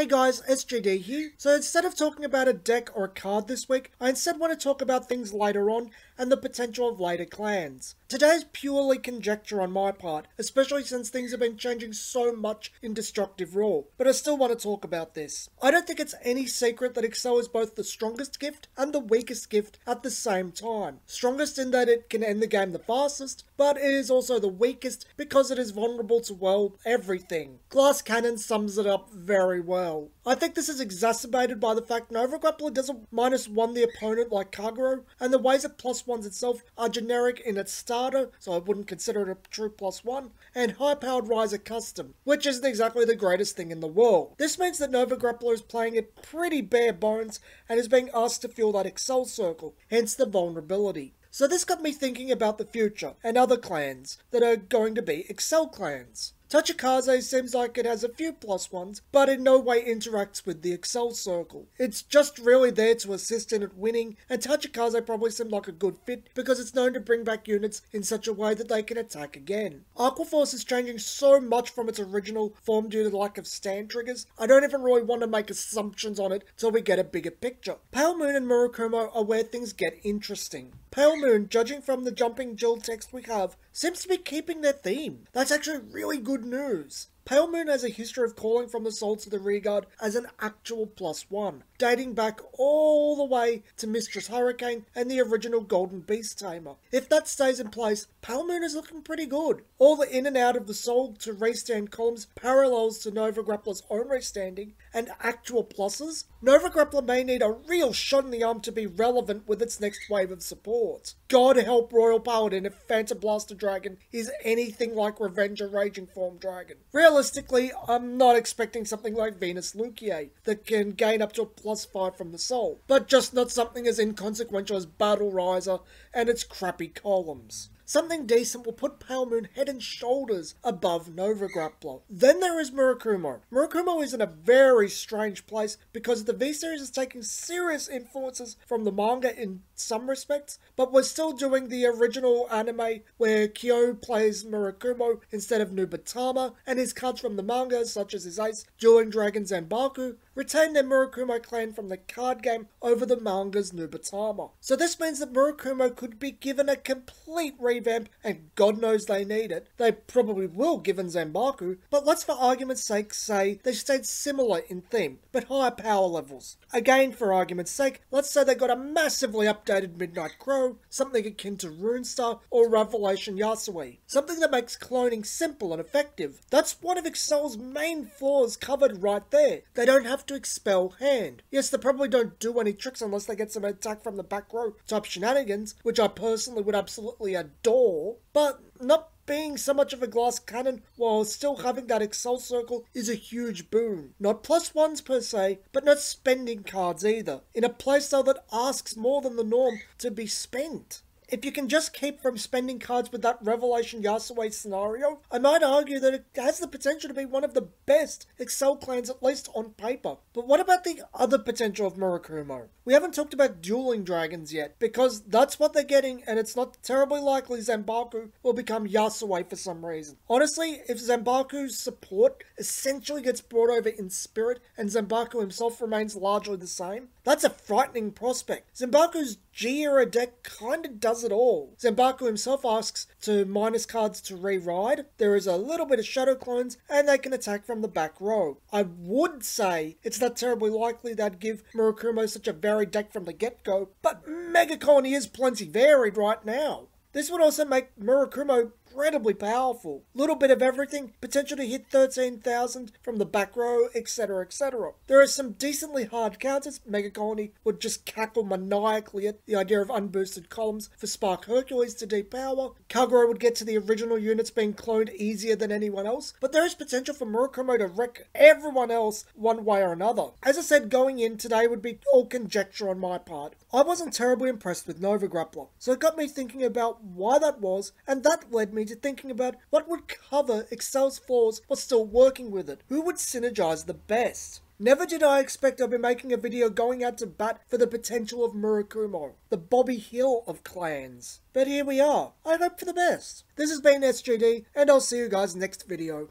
Hey guys, SGD here. So instead of talking about a deck or a card this week, I instead want to talk about things later on and the potential of later clans. Today is purely conjecture on my part, especially since things have been changing so much in Destructive Raw, but I still want to talk about this. I don't think it's any secret that Excel is both the strongest gift and the weakest gift at the same time. Strongest in that it can end the game the fastest, but it is also the weakest because it is vulnerable to, well, everything. Glass Cannon sums it up very well. I think this is exacerbated by the fact Nova Grappler doesn't -1 the opponent like Kagero, and the ways it +1s itself are generic in its starter, so I wouldn't consider it a true +1, and high-powered Riser Custom, which isn't exactly the greatest thing in the world. This means that Nova Grappler is playing it pretty bare bones and is being asked to fill that Excel circle, hence the vulnerability. So this got me thinking about the future and other clans that are going to be Excel clans. Tachikaze seems like it has a few +1s, but in no way interacts with the Excel circle. It's just really there to assist in it winning, and Tachikaze probably seemed like a good fit because it's known to bring back units in such a way that they can attack again. Aquaforce is changing so much from its original form due to the lack of stand triggers, I don't even really want to make assumptions on it till we get a bigger picture. Pale Moon and Murakumo are where things get interesting. Pale Moon, judging from the Jumping Jill text we have, seems to be keeping their theme. That's actually really good news. Pale Moon has a history of calling from the soul to the rearguard as an actual +1, dating back all the way to Mistress Hurricane and the original Golden Beast Tamer. If that stays in place, Pale Moon is looking pretty good. All the in and out of the soul to restand columns parallels to Nova Grappler's own restanding, and actual pluses. Nova Grappler may need a real shot in the arm to be relevant with its next wave of support. God help Royal Paladin if Phantom Blaster Dragon is anything like Revenger Raging Form Dragon. Realistically, I'm not expecting something like Venus Lucier that can gain up to a +5 from the soul, but just not something as inconsequential as Battle Riser and its crappy columns. Something decent will put Pale Moon head and shoulders above Nova Grappler. Then there is Murakumo. Murakumo is in a very strange place because the V-Series is taking serious influences from the manga in some respects, but we're still doing the original anime where Kyo plays Murakumo instead of Nubatama, and his cards from the manga, such as his ace, Dueling Dragon Zanbaku, retain their Murakumo clan from the card game over the manga's Nubatama. So this means that Murakumo could be given a complete revamp, and God knows they need it. They probably will given Zanbaku, but let's for argument's sake say they stayed similar in theme, but higher power levels. Again, for argument's sake, let's say they got a massively updated Midnight Crow, something akin to Runestar or Revelation Yasui. Something that makes cloning simple and effective. That's one of Excel's main flaws covered right there. They don't have to expel hand. Yes, they probably don't do any tricks unless they get some attack from the back row type shenanigans, which I personally would absolutely adore, but not being so much of a glass cannon while still having that Excel circle is a huge boon. Not +1s per se, but not spending cards either, in a playstyle that asks more than the norm to be spent. If you can just keep from spending cards with that Revelation Yasui scenario, I might argue that it has the potential to be one of the best Excel clans, at least on paper. But what about the other potential of Murakumo? We haven't talked about Dueling Dragons yet, because that's what they're getting, and it's not terribly likely Zanbaku will become Yasui for some reason. Honestly, if Zanbaku's support essentially gets brought over in spirit, and Zanbaku himself remains largely the same, that's a frightening prospect. Zanbaku's G-era deck kinda does it all. Zanbaku himself asks to minus cards to re-ride, there is a little bit of shadow clones, and they can attack from the back row. I would say it's not terribly likely they'd give Murakumo such a varied deck from the get-go, but Mega Colony is plenty varied right now. This would also make Murakumo incredibly powerful. Little bit of everything, potential to hit 13,000 from the back row, etc, etc. There are some decently hard counters. Mega Colony would just cackle maniacally at the idea of unboosted columns for Spark Hercules to depower. Kagero would get to the original units being cloned easier than anyone else, but there is potential for Murakumo to wreck everyone else one way or another. As I said, going in today would be all conjecture on my part. I wasn't terribly impressed with Nova Grappler, so it got me thinking about why that was, and that led me to thinking about what would cover Excel's flaws while still working with it. Who would synergize the best? Never did I expect I'd be making a video going out to bat for the potential of Murakumo, the Bobby Hill of clans. But here we are. I hope for the best. This has been SGD, and I'll see you guys next video.